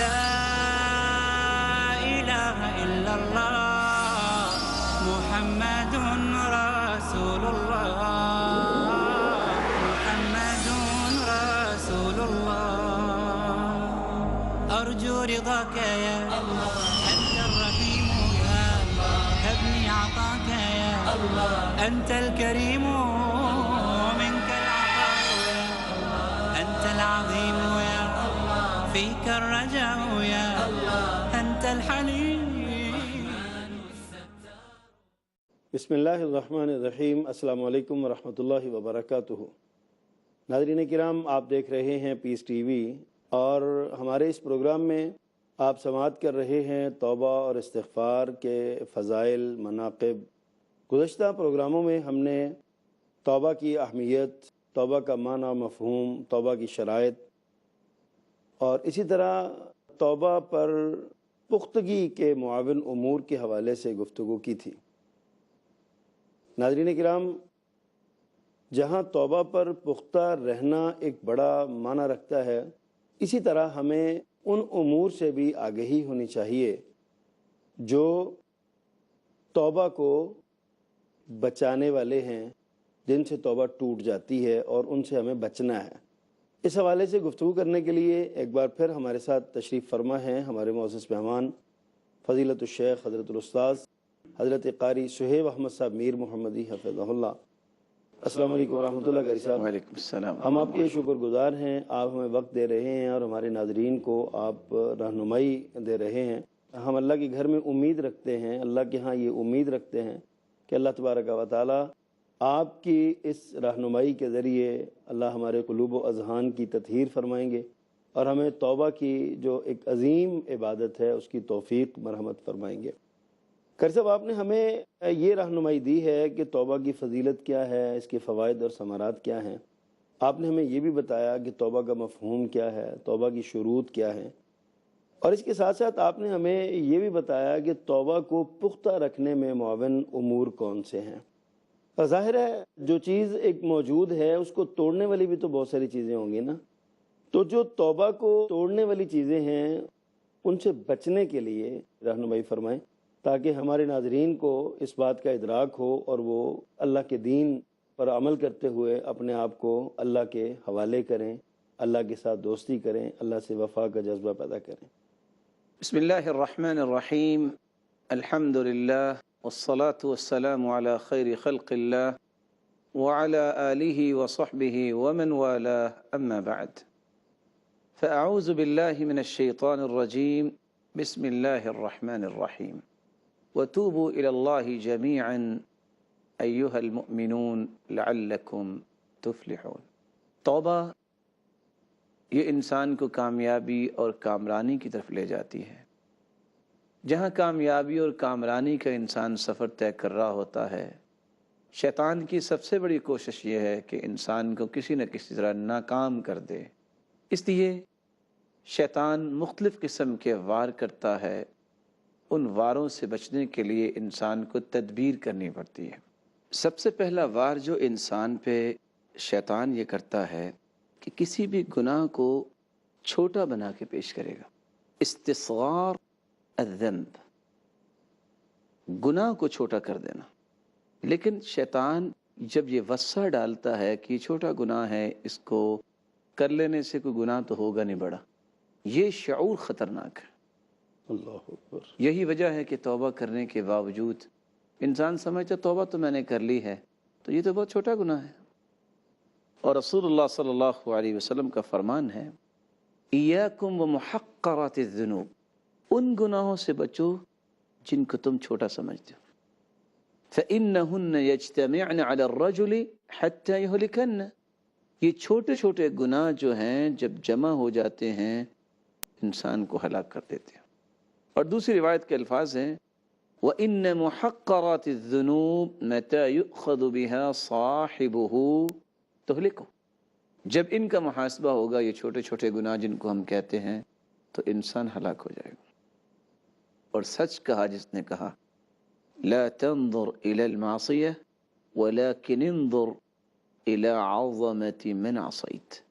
لا إله إلا الله محمد رسول الله محمد رسول الله أرجو رضاك يا الله أنت الرحيم يا الله هبني عطاك يا الله أنت الكريم ومنك العطاء يا الله أنت العظيم يا الله فيك الرجاء يا الله أنت الحليم. بسم اللہ الرحمن الرحیم. السلام علیکم ورحمۃ اللہ وبرکاتہ. ناظرین کرام، آپ دیکھ رہے ہیں پیس ٹی وی اور ہمارے اس پروگرام میں آپ سماعت کر رہے ہیں توبہ اور استغفار کے فضائل، مناقب. گزشتہ پروگراموں میں ہم نے توبہ کی اہمیت، توبہ کا معنی، مفہوم، توبہ کی شرائط اور اسی طرح توبہ پر پختگی کے معاون امور کے حوالے سے گفتگو کی تھی. ناظرین کرام، جہاں توبہ پر پختہ رہنا ایک بڑا معنی رکھتا ہے، اسی طرح ہمیں ان امور سے بھی آگہی ہونی چاہیے جو توبہ کو بچانے والے ہیں، جن سے توبہ ٹوٹ جاتی ہے اور ان سے ہمیں بچنا ہے. اس حوالے سے گفتگو کرنے کے لیے ایک بار پھر ہمارے ساتھ تشریف فرما ہیں ہمارے معزز مہمان فضیلت الشیخ حضرت الاستاذ حضرت قاری سہیب احمد صاحب میر محمدی حفظہ اللہ. السلام علیکم ورحمۃ اللہ قاری صاحب. وعلیکم السلام. ہم آپ کے شکر گزار ہیں، آپ ہمیں وقت دے رہے ہیں اور ہمارے ناظرین کو آپ رہنمائی دے رہے ہیں. ہم اللہ کے گھر میں امید رکھتے ہیں، اللہ کے ہاں یہ امید رکھتے ہیں کہ اللہ تبارک و تعالی آپ کی اس رہنمائی کے ذریعے اللہ ہمارے قلوب و اذہان کی تطہیر فرمائیں گے اور ہمیں توبہ کی جو ایک عظیم عبادت ہے اس کی توفیق مرحمت فرمائیں گے. قاری صاحب، آپ نے ہمیں یہ رہنمائی دی ہے کہ توبہ کی فضیلت کیا ہے، اس کے فوائد اور ثمرات کیا ہیں. آپ نے ہمیں یہ بھی بتایا کہ توبہ کا مفہوم کیا ہے، توبہ کی شروط کیا ہیں، اور اس کے ساتھ ساتھ آپ نے ہمیں یہ بھی بتایا کہ توبہ کو پختہ رکھنے میں معاون امور کون سے ہیں. ظاہر ہے جو چیز ایک موجود ہے اس کو توڑنے والی بھی تو بہت ساری چیزیں ہوں گی نا. تو جو توبہ کو توڑنے والی چیزیں ہیں ان سے بچنے کے لیے رہنمائی فرمائیں تاکہ ہمارے ناظرین کو اس بات کا ادراک ہو اور وہ اللہ کے دین پر عمل کرتے ہوئے اپنے آپ کو اللہ کے حوالے کریں، اللہ کے ساتھ دوستی کریں، اللہ سے وفا کا جذبہ پیدا کریں. بسم اللہ الرحمن الرحیم. الحمد للہ والصلاة والسلام على خیر خلق اللہ وعلى آلہ وصحبہ ومن والاه اما بعد. فاعوذ باللہ من الشیطان الرجیم. بسم اللہ الرحمن الرحیم. وتوبوا إلى الله جميعا أيها المؤمنون لعلكم تفلحون. توبہ یہ انسان کو کامیابی اور کامرانی کی طرف لے جاتی ہے. جہاں کامیابی اور کامرانی کا انسان سفر طے کر رہا ہوتا ہے، شیطان کی سب سے بڑی کوشش یہ ہے کہ انسان کو کسی نہ کسی طرح ناکام کر دے. اس لیے شیطان مختلف قسم کے وار کرتا ہے. ان واروں سے بچنے کے لیے انسان کو تدبیر کرنی پڑتی ہے. سب سے پہلا وار جو انسان پہ شیطان یہ کرتا ہے کہ کسی بھی گناہ کو چھوٹا بنا کے پیش کرے گا. استصغار الذنب، گناہ کو چھوٹا کر دینا. لیکن شیطان جب یہ وسع ڈالتا ہے کہ چھوٹا گناہ ہے، اس کو کر لینے سے کوئی گناہ تو ہوگا نہیں بڑا، یہ شعور خطرناک ہے. اللہ اکبر. یہی وجہ ہے کہ توبہ کرنے کے باوجود انسان سمجھتا توبہ تو میں نے کر لی ہے تو یہ تو بہت چھوٹا گناہ ہے. اور رسول اللہ صلی اللہ علیہ وسلم کا فرمان ہے، ایاکم ومحقرات الذنوب، ان گناہوں سے بچو جن کو تم چھوٹا سمجھتے ہو. فإنہن یجتمعن علی الرجل حتی یہلکن، یہ چھوٹے چھوٹے گناہ جو ہیں جب جمع ہو جاتے ہیں انسان کو ہلاک کر دیتے ہیں. اور دوسری روایت کے الفاظ ہیں، وَإِنَّ مُحَقَّرَاتِ الذُّنُوبِ مَتَى يُؤْخَذُ بِهَا صَاحِبُهُ تُهْلِكُهُ، جب ان کا محاسبہ ہوگا، یہ چھوٹے چھوٹے گناہ جن کو ہم کہتے ہیں، تو انسان ہلاک ہو جائے گا. اور سچ کہا جس نے کہا، لَا تَنظُرْ إِلَى الْمَعْصِيَةِ وَلَكِنِ انظُرْ إِلَى عَظَمَةِ مَنْ عَصَيْتَ،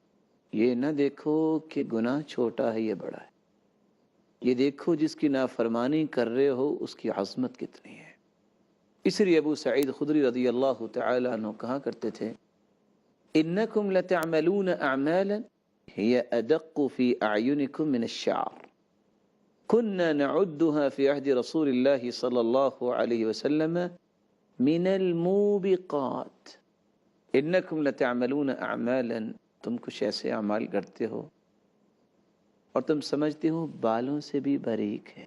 یہ نہ دیکھو کہ گناہ چھوٹا ہے یہ بڑا ہے، یہ دیکھو جس کی نافرمانی کر رہے ہو اس کی عظمت کتنی ہے۔ اس لیے ابو سعید خدری رضی اللہ تعالی عنہ کہا کرتے تھے انکم لتعملون اعمالا هي ادق في اعینکم من الشعر كنا نعدها في عهد رسول الله صلی اللہ علیہ وسلم من الموبقات۔ انکم لتعملون اعمالا، تم کچھ ایسے اعمال کرتے ہو اور تم سمجھتے ہو بالوں سے بھی باریک ہے،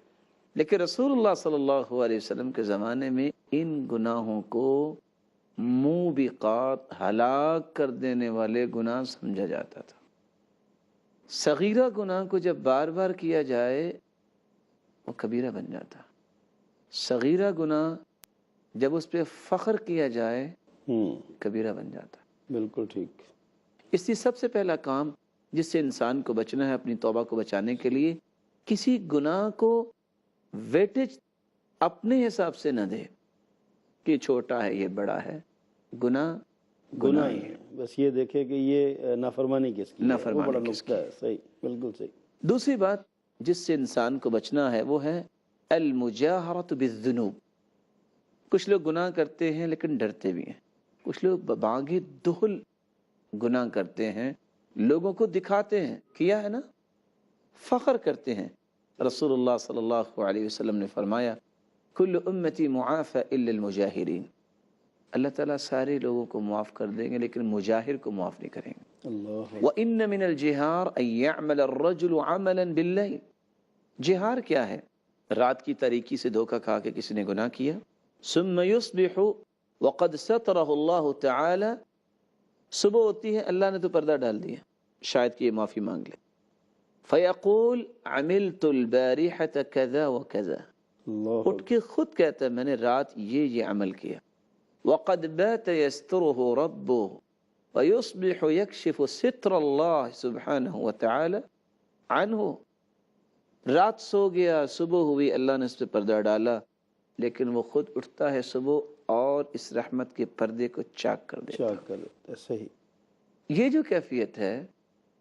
لیکن رسول اللہ صلی اللہ علیہ وسلم کے زمانے میں ان گناہوں کو موبقات، ہلاک کر دینے والے گناہ سمجھا جاتا تھا۔ صغیرہ گناہ کو جب بار بار کیا جائے وہ کبیرہ بن جاتا، صغیرہ گناہ جب اس پہ فخر کیا جائے کبیرہ بن جاتا۔ بالکل ٹھیک۔ اس لیے سب سے پہلا کام جس سے انسان کو بچنا ہے اپنی توبہ کو بچانے کے لیے، کسی گناہ کو ویٹیج اپنے حساب سے نہ دے کہ یہ چھوٹا ہے یہ بڑا ہے، گناہ گناہ ہی ہے، بس یہ دیکھے کہ یہ نافرمانی کس کی ہے، وہ نافرمانی بڑا کس نقطہ ہے۔ صحیح، بالکل صحیح۔ دوسری بات جس سے انسان کو بچنا ہے وہ ہے المجاہرۃ بالذنوب۔ کچھ لوگ گناہ کرتے ہیں لیکن ڈرتے بھی ہیں، کچھ لوگ ببانگی دہل گناہ کرتے ہیں، لوگوں کو دکھاتے ہیں کیا ہے نا، فخر کرتے ہیں۔ رسول اللہ صلی اللہ علیہ وسلم نے فرمایا کل امتی معافی الا المجاہرین، اللہ تعالیٰ سارے لوگوں کو معاف کر دیں گے لیکن مجاہر کو معاف نہیں کریں گے۔ اللہ وَإِنَّ مِنَ الْجِهَارِ أَن يَعْمَلَ الرَّجُلُ عَمَلًا بِاللَّيْلِ۔ جہار کیا ہے؟ رات کی تاریکی سے دھوکہ کھا کے کسی نے گناہ کیا، ثم يصبح وقد سترہ اللہ تعالی، صبح ہوتی ہے اللہ نے تو پردہ ڈال دیا، شاید کہ یہ معافی مانگ لے، فیقول عملت البارحة كذا وكذا، اللہ اٹھ کے خود کہتا ہے میں نے رات یہ عمل کیا، وقد بات يستره ربه ويصبح يكشف ستر اللہ سبحانہ وتعالی عنہ، رات سو گیا، صبح ہوئی، اللہ نے اس پہ پردہ ڈالا، لیکن وہ خود اٹھتا ہے صبح اور اس رحمت کے پردے کو چاک کر دیتا۔ چاک کر دیتا ہے۔ صحیح۔ یہ جو کیفیت ہے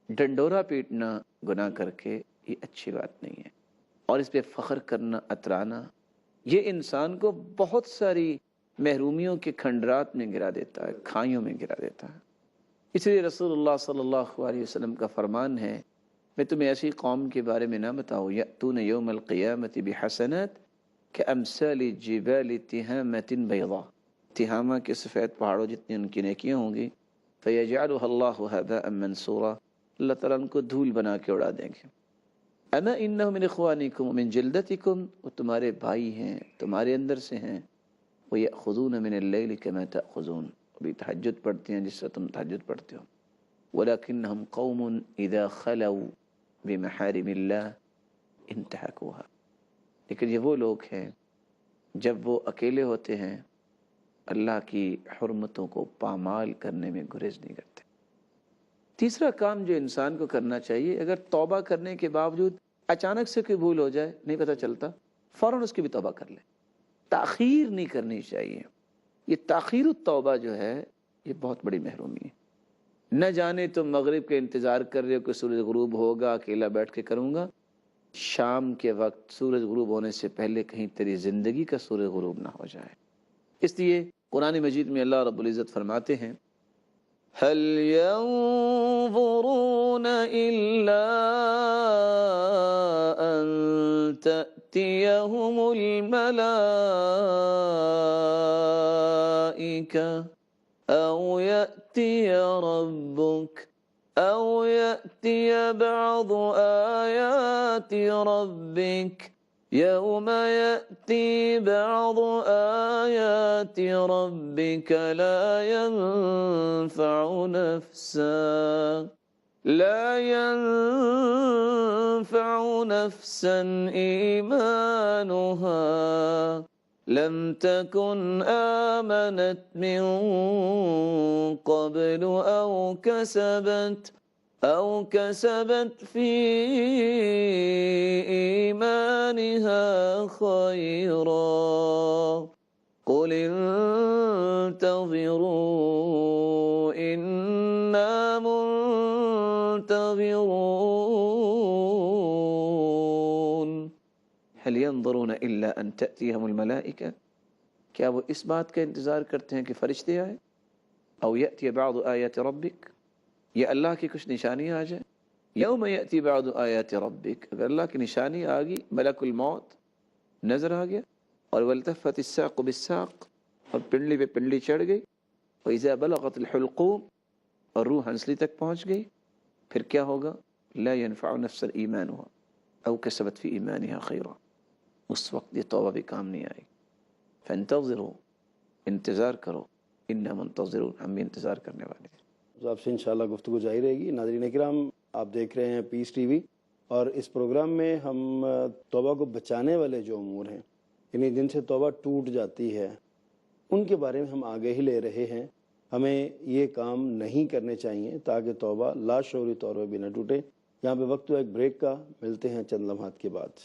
ڈنڈورا پیٹنا گناہ کر کے، یہ اچھی بات نہیں ہے، اور اس پہ فخر کرنا، اترانا، یہ انسان کو بہت ساری محرومیوں کے کھنڈرات میں گرا دیتا ہے، کھائیوں میں گرا دیتا ہے۔ اس لیے رسول اللہ صلی اللہ علیہ وسلم کا فرمان ہے میں تمہیں ایسی قوم کے بارے میں نہ بتاؤں یأتون یوم القیامت بحسنات کامثال جبال تہامۃ بیضاء، تہامہ کے سفید پہاڑوں جتنی ان کی نیکیاں ہوں گی، فیجعلها اللہ ہباء منثورا، اللہ تعالیٰ ان کو دھول بنا کے اڑا دیں گے۔ اما انہ من اخوانکم ومن جلدتکم، وہ تمہارے بھائی ہیں، تمہارے اندر سے ہیں، ویأخذون من اللیل کما تأخذون، بھی تہجد پڑھتے ہیں جس سے تم تہجد پڑھتے ہو، ولکنہم قوم اذا خلوا بمحارم اللہ انتہکوها، لیکن یہ وہ لوگ ہیں جب وہ اکیلے ہوتے ہیں اللہ کی حرمتوں کو پامال کرنے میں گریز نہیں کرتے۔ تیسرا کام جو انسان کو کرنا چاہیے، اگر توبہ کرنے کے باوجود اچانک سے کوئی بھول ہو جائے، نہیں پتہ چلتا، فوراً اس کی بھی توبہ کر لے، تاخیر نہیں کرنی چاہیے۔ یہ تاخیر التوبہ جو ہے یہ بہت بڑی محرومی ہے۔ نہ جانے تم مغرب کے انتظار کر رہے ہو کہ سورج غروب ہوگا، اکیلا بیٹھ کے کروں گا، شام کے وقت سورج غروب ہونے سے پہلے کہیں تیری زندگی کا سورج غروب نہ ہو جائے۔ اس لیے قرآن مجید میں اللہ رب العزت فرماتے ہیں هل ينظرون إلا أن تأتيهم الملائكة أو يأتي ربك أو يأتي بعض آيات ربك يوم يأتي بعض آيات ربك لا ينفع نفسا إيمانها لم تكن آمنت من قبل أو كسبت في إيمانها خيرا قل انتظروا إنا منتظرون۔ هل ينظرون إلا أن تأتيهم الملائكة، کیا وہ اس بات کا انتظار کرتے ہیں کہ فرشتے آئے، او یأتی بعض آیات ربک، یا اللہ کی کچھ نشانی آ جائے. یوم یأتی بعض آیات ربک، اگر اللہ کی نشانی آ گئی، ملک الموت نظر آ گیا، اور والتفت الساق بالساق، اور پنڈلی پہ پنڈلی چڑھ گئی، وإذا بلغت الحلقوم، اور روح ہنسلی تک پہنچ گئی، پھر کیا ہوگا؟ لا ينفع نفسا ایمانها او کسبت فی ایمانها خیرا، اس وقت یہ توبہ بھی کام نہیں آئے گی. فانتظروا، انتظار کرو، انا منتظرون، ہم بھی انتظار کرنے والے ہیں. تو آپ سے انشاءاللہ گفتگو جاری رہے گی. ناظرین کرام، آپ دیکھ رہے ہیں پیس ٹی وی، اور اس پروگرام میں ہم توبہ کو بچانے والے جو امور ہیں، یعنی جن سے توبہ ٹوٹ جاتی ہے، ان کے بارے میں ہم آگاہی لے رہے ہیں. ہمیں یہ کام نہیں کرنے چاہیے تاکہ توبہ لاشعوری طور پر بھی نہ ٹوٹے. یہاں پہ وقت ہوا ایک بریک کا، ملتے ہیں چند لمحات کے بعد.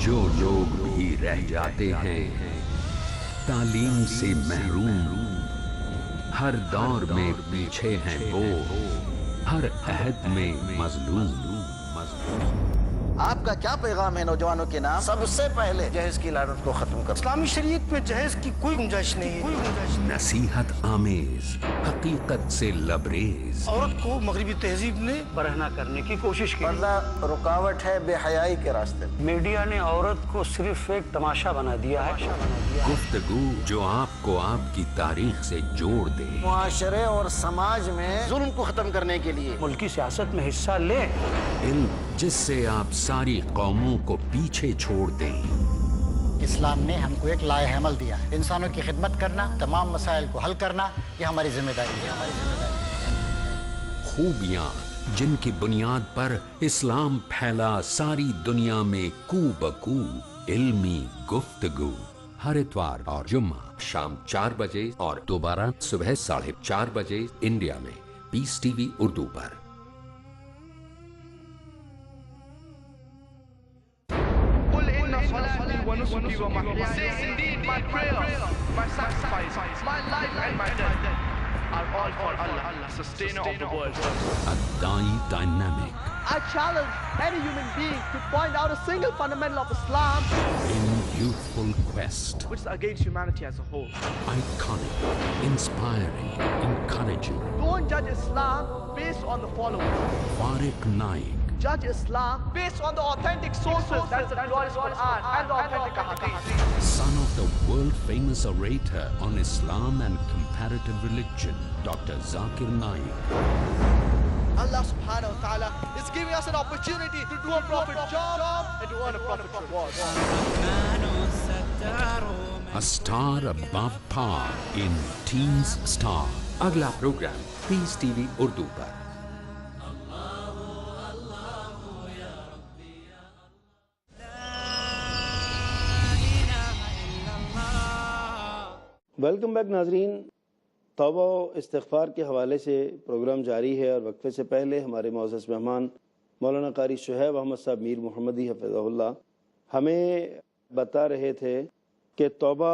جو لوگ بھی رہ جاتے ہیں تعلیم سے محروم، ہر دور میں پیچھے ہیں وہ، ہر عہد میں مظلوم. آپ کا کیا پیغام ہے نوجوانوں کے نام؟ سب سے پہلے جہیز کی لعنت کو ختم کر. اسلامی شریعت میں جہیز کی کوئی گنجائش نہیں ہے. نصیحت آمیز، حقیقت سے لبریز، عورت کو مغربی تہذیب نے برہنہ کرنے کی کوشش کی. پردہ رکاوٹ ہے بے حیائی کے راستے. میڈیا نے عورت کو صرف ایک تماشا بنا دیا ہے. گفتگو جو آپ کو آپ کی تاریخ سے جوڑ دے. معاشرے اور سماج میں ظلم کو ختم کرنے کے لیے ملکی سیاست میں حصہ لیں. علم جس سے آپ ساری قوموں کو پیچھے چھوڑ دیں. اسلام نے ہم کو ایک لائحہ عمل دیا ہے، انسانوں کی خدمت کرنا، تمام مسائل کو حل کرنا، یہ ہماری ذمہ داری ہے. خوبیاں جن کی بنیاد پر اسلام پھیلا ساری دنیا میں کو بکو. علمی گفتگو ہر اتوار اور جمعہ شام 4 بجے اور دوبارہ صبح 4:30 بجے انڈیا میں پیس ٹی وی اردو پر. Say indeed, my prayers, my sacrifice, my life and my death are all for Allah, sustainer of the world. الداعی dynamic. I challenge any human being to point out a single fundamental of Islam In youthful quest. Which is against humanity as a whole. Iconic, inspiring, encouraging. Don't judge Islam based on the following. Farik Naik. Judge Islam based on the authentic sources, that's the glorious Quran and the authentic Hadith. Son of the world-famous orator on Islam and comparative religion, Dr. Zakir Naik. Allah subhanahu wa ta'ala is giving us an opportunity to do a prophet job and to earn a prophet reward. A star above par in Teens Star. اگلا programme پیس T V Urdu پر. Welcome back ناظرین. توبہ و استغفار کے حوالے سے programme جاری ہے، اور وقفے سے پہلے ہمارے معزز مہمان مولانا قاری شعیب احمد صاحب میر محمدی حفظہ اللہ ہمیں بتا رہے تھے کہ توبہ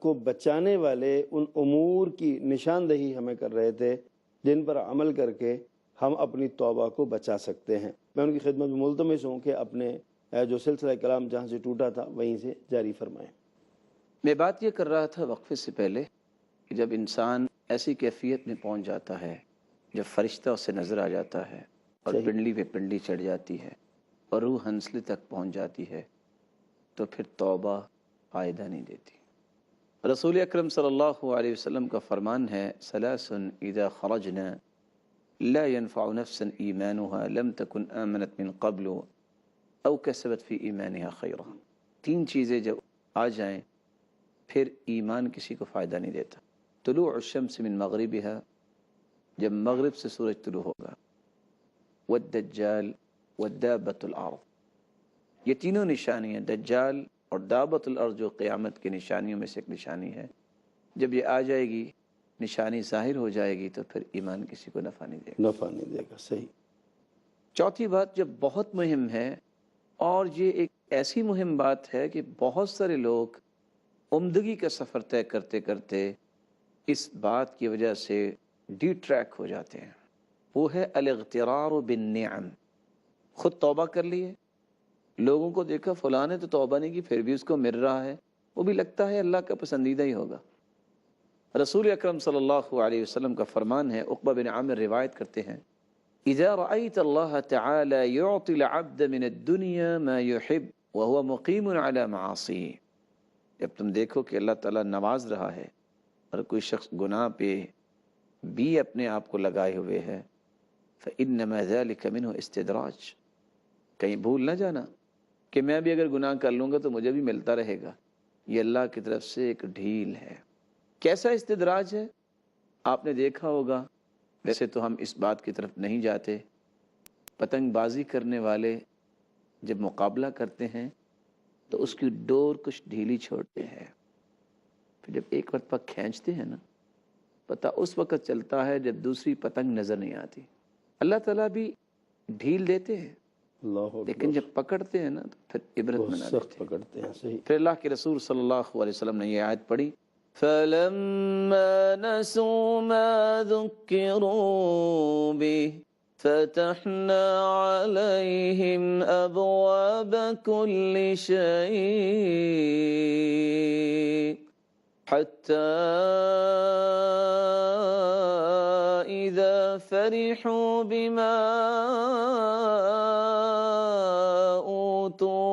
کو بچانے والے ان امور کی نشاندہی ہمیں کر رہے تھے جن پر عمل کر کے ہم اپنی توبہ کو بچا سکتے ہیں. میں ان کی خدمت میں ملتمس ہوں کہ اپنے جو سلسلہ کلام جہاں سے ٹوٹا تھا وہیں سے جاری فرمائیں. میں بات یہ کر رہا تھا وقفے سے پہلے کہ جب انسان ایسی کیفیت میں پہنچ جاتا ہے، جب فرشتہ اسے نظر آ جاتا ہے اور پنڈلی پہ پنڈلی چڑھ جاتی ہے اور روح ہنسلی تک پہنچ جاتی ہے، تو پھر توبہ فائدہ نہیں دیتی. رسول اکرم صلی اللہ علیہ وسلم کا فرمان ہے، ثلاث اذا خرجنا لا ينفع نفسا ایمانها لم تكن آمنت من قبل او کسبت فی ایمانها خیرا. 3 چیزیں جب آ جائیں پھر ایمان کسی کو فائدہ نہیں دیتا. طلوع الشمس من مغربها، جب مغرب سے سورج طلوع ہوگا، والدجال والدابۃ الارض، یہ تینوں نشانیاں، دجال اور دابۃ الارض جو قیامت کی نشانیوں میں سے ایک نشانی ہے، جب یہ آ جائے گی، نشانی ظاہر ہو جائے گی، تو پھر ایمان کسی کو نفع نہیں دے گا. نفع نہیں دے گا. صحیح. چوتھی بات جو بہت مہم ہے، اور یہ ایک ایسی مہم بات ہے کہ بہت سارے لوگ عمدگی کا سفر طے کرتے کرتے اس بات کی وجہ سے ڈی ٹریک ہو جاتے ہیں، وہ ہے الاغترار بالنعم. خود توبہ کر لیے، لوگوں کو دیکھا فلاں نے تو توبہ نہیں کی پھر بھی اس کو مل رہا ہے، وہ بھی لگتا ہے اللہ کا پسندیدہ ہی ہوگا. رسول اکرم صلی اللہ علیہ وسلم کا فرمان ہے، عقبہ بن عامر روایت کرتے ہیں، اذا رأيت الله تعالى يعطي العبد من الدنيا ما يحب وهو مقيم على معاصيه. جب تم دیکھو کہ اللہ تعالیٰ نواز رہا ہے اور کوئی شخص گناہ پہ بھی اپنے آپ کو لگائے ہوئے ہے، فإنما ذلك منه استدراج. کہیں بھول نہ جانا کہ میں بھی اگر گناہ کر لوں گا تو مجھے بھی ملتا رہے گا. یہ اللہ کی طرف سے ایک ڈھیل ہے. کیسا استدراج ہے؟ آپ نے دیکھا ہوگا، ویسے تو ہم اس بات کی طرف نہیں جاتے، پتنگ بازی کرنے والے جب مقابلہ کرتے ہیں تو اس کی ڈور کچھ ڈھیلی چھوڑتے ہیں، پھر جب ایک مرتبہ کھینچتے ہیں نا، پتہ اس وقت چلتا ہے جب دوسری پتنگ نظر نہیں آتی. اللہ تعالیٰ بھی ڈھیل دیتے ہیں لیکن جب پکڑتے ہیں نا تو پھر عبرت بنا دیتے ہیں. پکڑتے ہیں. صحیح. پھر اللہ کے رسول صلی اللہ علیہ وسلم نے یہ آیت پڑھی، فَلَمَّا نَسُوا مَا ذُكِّرُوا بِهِ فَتَحْنَا عَلَيْهِمْ أَبْوَابَ كُلِّ شَيْءٍ حَتَّى إِذَا فَرِحُوا بِمَا أُوتُوا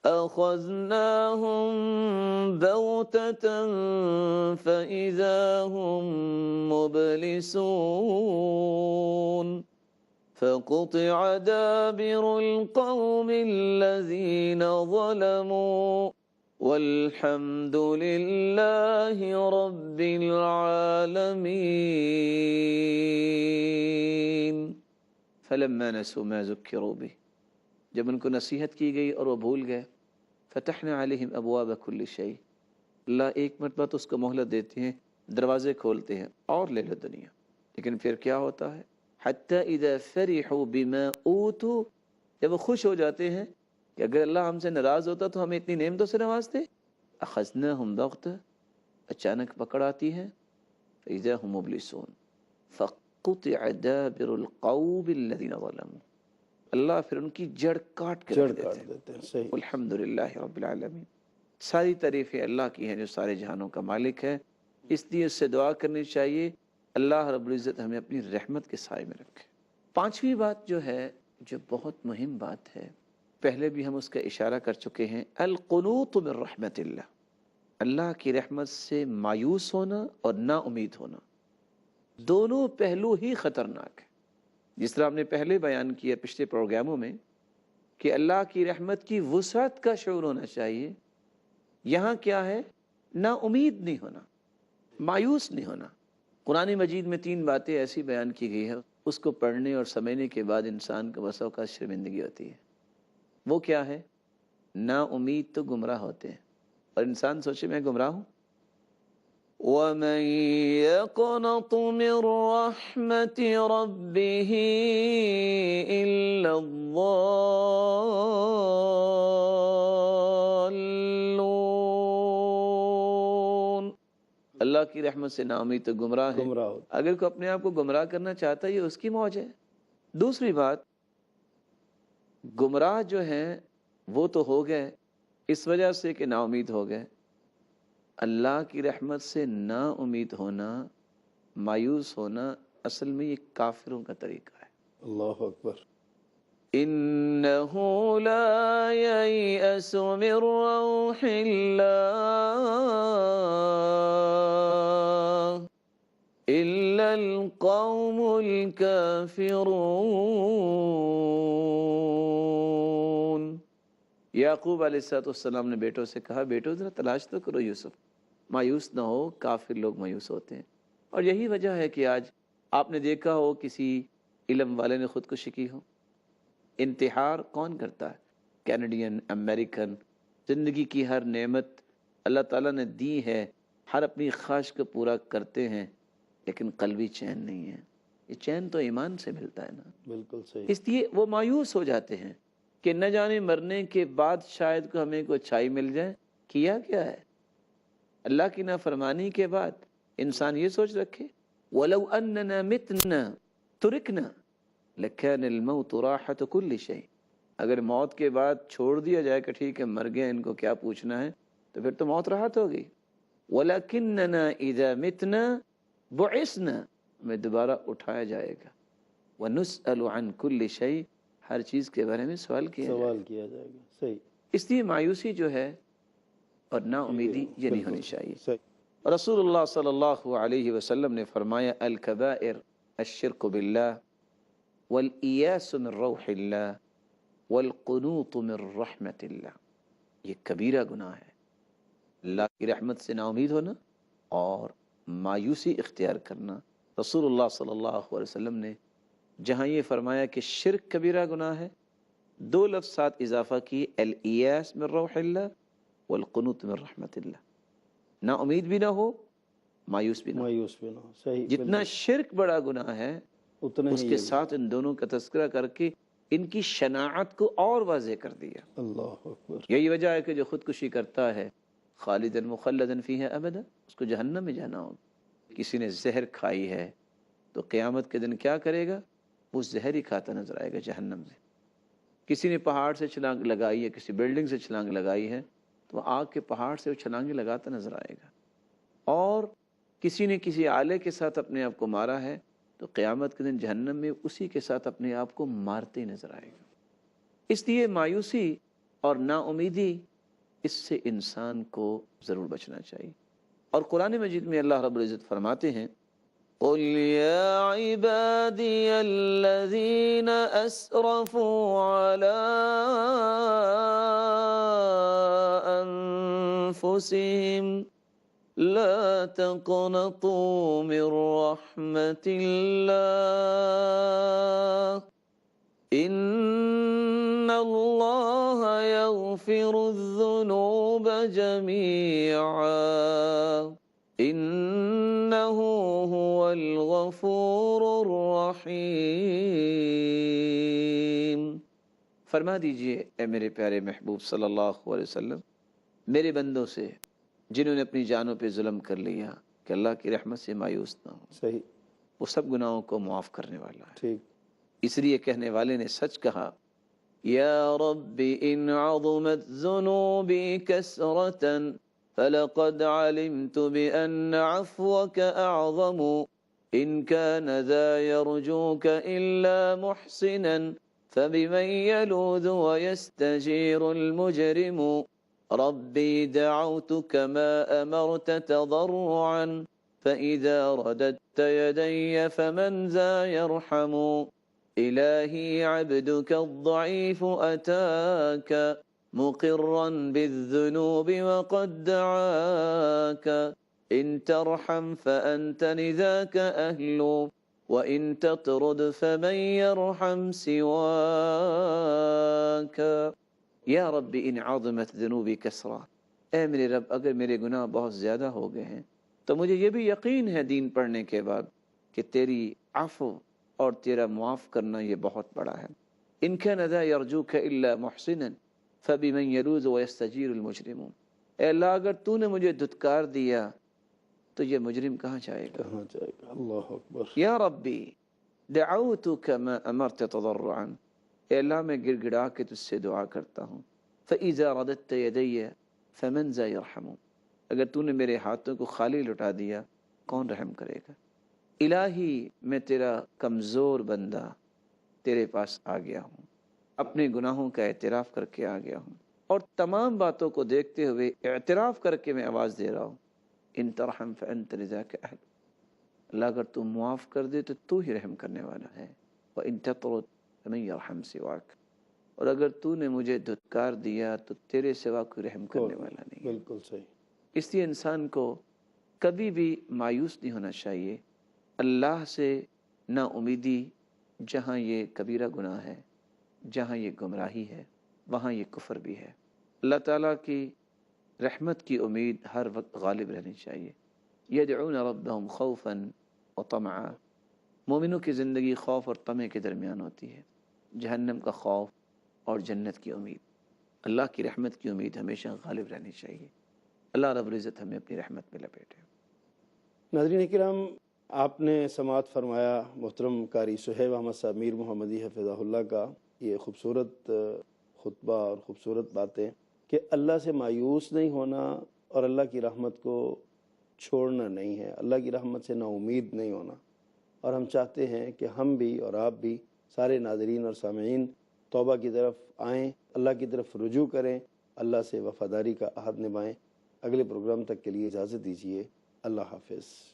أخذناهم بغتة فإذا هم مبلسون فقطع دابر القوم الذين ظلموا والحمد لله رب العالمين. فلما نسوا ما ذكروا به، جب ان کو نصیحت کی گئی اور وہ بھول گئے، فتحنا علیہم ابواب کل شیء، اللہ ایک مرتبہ تو اس کو مہلت دیتے ہیں، دروازے کھولتے ہیں اور لے لو دنیا. لیکن پھر کیا ہوتا ہے؟ حتی اذا فرحوا بما اوتوا، جب وہ خوش ہو جاتے ہیں کہ اگر اللہ ہم سے ناراض ہوتا تو ہمیں اتنی نعمتوں سے نوازتے، اخذناہم بغتہ، اچانک پکڑ آتی ہے، فاذا هم مبلسون فقطع دابر القوم الذین ظلموا، اللہ پھر ان کی جڑ کاٹ کے رکھ دیتے ہیں. صحیح. الحمدللہ رب العالمین. ساری تعریفیں اللہ کی ہیں جو سارے جہانوں کا مالک ہے، اس لیے اس سے دعا کرنی چاہیے اللہ رب العزت ہمیں اپنی رحمت کے سائے میں رکھے. پانچویں بات جو ہے، جو بہت مہم بات ہے، پہلے بھی ہم اس کا اشارہ کر چکے ہیں، القنوط من رحمت اللہ، اللہ کی رحمت سے مایوس ہونا اور نا امید ہونا، دونوں پہلو ہی خطرناک ہے. جس طرح ہم نے پہلے بیان کیا پچھلے پروگراموں میں کہ اللہ کی رحمت کی وسعت کا شعور ہونا چاہیے، یہاں کیا ہے؟ نا امید نہیں ہونا، مایوس نہیں ہونا. قرآن مجید میں 3 باتیں ایسی بیان کی گئی ہے، اس کو پڑھنے اور سمجھنے کے بعد انسان کو بسا اوقات شرمندگی ہوتی ہے. وہ کیا ہے؟ نا امید تو گمراہ ہوتے ہیں، اور انسان سوچے میں گمراہ ہوں. وَمَن يَقْنَطُ مِن رَّحْمَةِ رَبِّهِ إِلَّا الضَّالُّونَ. اللہ کی رحمت سے نا امید تو گمراہ ہے. اگر کوئی اپنے آپ کو گمراہ کرنا چاہتا ہے یہ اس کی موج ہے. دوسری بات، گمراہ جو ہیں وہ تو ہو گئے اس وجہ سے کہ نا امید ہو گئے. اللہ کی رحمت سے نا امید ہونا، مایوس ہونا، اصل میں یہ کافروں کا طریقہ ہے. اللہ اکبر. انہ لا ییأس من روح اللہ الا القوم الکافرون. یعقوب علیہ السلام نے بیٹوں سے کہا، بیٹو ذرا تلاش تو کرو یوسف، مایوس نہ ہو، کافر لوگ مایوس ہوتے ہیں. اور یہی وجہ ہے کہ آج آپ نے دیکھا ہو کسی علم والے نے خودکشی کی ہو. انتحار کون کرتا ہے؟ Canadian, American. زندگی کی ہر نعمت اللہ تعالیٰ نے دی ہے، ہر اپنی خواہش کو پورا کرتے ہیں، لیکن قلبی چین نہیں ہے. یہ چین تو ایمان سے ملتا ہے نا. بالکل صحیح. اس لیے وہ مایوس ہو جاتے ہیں کہ نہ جانے مرنے کے بعد شاید کو ہمیں کوئی اچھائی مل جائے. کیا کیا ہے اللہ کی نافرمانی کے بعد انسان یہ سوچ رکھے وَلَوْ أَنَّنَا مِتْنَا تُرِكْنَا لَكَانَ الْمَوْتُ رَاحَةُ كُلِّ شَيْءٍ، اگر موت کے بعد چھوڑ دیا جائے کہ ٹھیک ہے مر گئے، ان کو کیا پوچھنا ہے، تو پھر تو موت راحت ہو گئی۔ وَلَكِنَّنَا إِذَا مِتْنَا بُعِثْنَا، ہمیں دوبارہ اٹھایا جائے گا، وَنُسْأَلُ عَنْ كُلِّ شَيْءٍ، ہر چیز کے بارے میں سوال کیا جائے گا۔ صحیح۔ اس لیے مایوسی جو ہے اور نا امیدی یہ نہیں ہونی چاہیے۔ صحیح۔ رسول اللہ صلی اللہ علیہ وسلم نے فرمایا الکبائر الشرک باللہ والایاس من روح اللہ والقنوط من رحمت اللہ، یہ کبیرہ گناہ ہے، اللہ کی رحمت سے نا امید ہونا اور مایوسی اختیار کرنا۔ رسول اللہ صلی اللہ علیہ وسلم نے جہاں یہ فرمایا کہ شرک کبیرہ گناہ ہے، دو لفظ ساتھ اضافہ کی، الایاس من روح اللہ والقنوط من رحمت اللہ، نا امید بھی نہ ہو، مایوس بھی نہ ہو۔ صحیح۔ جتنا شرک بڑا گناہ ہے اس کے ساتھ ان دونوں کا تذکرہ کر کے ان کی شناعت کو اور واضح کر دیا۔ اللہ اکبر۔ یہی وجہ ہے کہ جو خودکشی کرتا ہے خالداً مخلداً فیہا ابدا، اس کو جہنم میں جانا ہوگا۔ کسی نے زہر کھائی ہے تو قیامت کے دن کیا کرے گا؟ وہ زہر ہی کھاتا نظر آئے گا جہنم میں۔ کسی نے پہاڑ سے چھلانگ لگائی ہے، کسی بلڈنگ سے چھلانگ لگائی ہے، تو وہ آگ کے پہاڑ سے وہ چھلانگیں لگاتا نظر آئے گا۔ اور کسی نے کسی آلے کے ساتھ اپنے آپ کو مارا ہے تو قیامت کے دن جہنم میں اسی کے ساتھ اپنے آپ کو مارتے نظر آئے گا۔ اس لیے مایوسی اور نا امیدی، اس سے انسان کو ضرور بچنا چاہیے۔ اور قرآن مجید میں اللہ رب العزت فرماتے ہیں قُلْ يَا عِبَادِيَ الَّذِينَ أَسْرَفُوا عَلَىٰ أَنفُسِهِمْ لا تقنطوا من رحمة الله إن الله يغفر الذنوب جميعا إنه هو الغفور الرحيم۔ فرما دیجئے اے میرے پیارے محبوب صلی اللہ علیہ وسلم، میرے بندوں سے جنہوں نے اپنی جانوں پہ ظلم کر لیا کہ اللہ کی رحمت سے مایوس نہ ہو، صحیح، وہ سب گناہوں کو معاف کرنے والا ہے۔ ٹھیک۔ اس لیے کہنے والے نے سچ کہا، یا رب ان عظمت ذنوبی کثرة فلقد علمت بأن عفوك أعظم إن كان ذا يرجوك إلا محسنا فبمن يلوذ ويستجير المجرم ربي دعوتك ما أمرت تضرعا فإذا رددت يدي فمن ذا يرحم إلهي عبدك الضعيف أتاك مقرا بالذنوب وقد دعاك إن ترحم فأنت لذاك أهل وإن تطرد فمن يرحم سواك یا رب ان عظمت ذنوبی کثرہ، اے میرے رب اگر میرے گناہ بہت زیادہ ہو گئے ہیں تو مجھے یہ بھی یقین ہے دین پڑھنے کے بعد کہ تیری عفو اور تیرا معاف کرنا یہ بہت بڑا ہے۔ ان کان ذا یرجوک الا محسنا فبمن یلوذ ویستجیر المجرم، اے اللہ اگر تو نے مجھے دھتکار دیا تو یہ مجرم کہاں جائے گا؟ کہاں جائے گا؟ اللہ اکبر۔ یا ربی دعوتک ما امرت تضرعا، اے اللہ میں گڑ گڑا کے تجھ سے دعا کرتا ہوں، فَإِذَا رَدَدْتَ يَدَيَّ فَمَنْ ذَا يَرْحَمُ، اگر تو نے میرے ہاتھوں کو خالی لٹا دیا کون رحم کرے گا؟ الہی میں تیرا کمزور بندہ تیرے پاس آ گیا ہوں، اپنے گناہوں کا اعتراف کر کے آ گیا ہوں، اور تمام باتوں کو دیکھتے ہوئے اعتراف کر کے میں آواز دے رہا ہوں، ان ترحم فأنت لذاک اہل، اللہ اگر تو معاف کر دے تو تو ہی رحم کرنے والا ہے، وَإِن تَطْرُدْ فَمَن يَرْحَمْ سِوَاكَ، اور اگر تو نے مجھے دھتکار دیا تو تیرے سوا کوئی رحم کرنے والا نہیں ہے۔ بالکل صحیح۔ اس لیے انسان کو کبھی بھی مایوس نہیں ہونا چاہیے، اللہ سے نا امیدی جہاں یہ کبیرہ گناہ ہے، جہاں یہ گمراہی ہے، وہاں یہ کفر بھی ہے۔ اللہ تعالیٰ کی رحمت کی امید ہر وقت غالب رہنی چاہیے۔ یدعون ربهم خوفا وطمعا، مومنوں کی زندگی خوف اور طمع کے درمیان ہوتی ہے، جہنم کا خوف اور جنت کی امید، اللہ کی رحمت کی امید ہمیشہ غالب رہنی چاہیے۔ اللہ رب العزت ہمیں اپنی رحمت میں لپیٹے۔ ناظرین کرام، آپ نے سماعت فرمایا محترم قاری صہیب احمد صاحب میر محمدی حفظہ اللہ کا یہ خوبصورت خطبہ اور خوبصورت باتیں کہ اللہ سے مایوس نہیں ہونا اور اللہ کی رحمت کو چھوڑنا نہیں ہے، اللہ کی رحمت سے نا امید نہیں ہونا. اور ہم چاہتے ہیں کہ ہم بھی اور آپ بھی سارے ناظرین اور سامعین توبہ کی طرف آئیں، اللہ کی طرف رجوع کریں، اللہ سے وفاداری کا عہد نبھائیں. اگلے پروگرام تک کے لیے اجازت دیجیے. اللہ حافظ.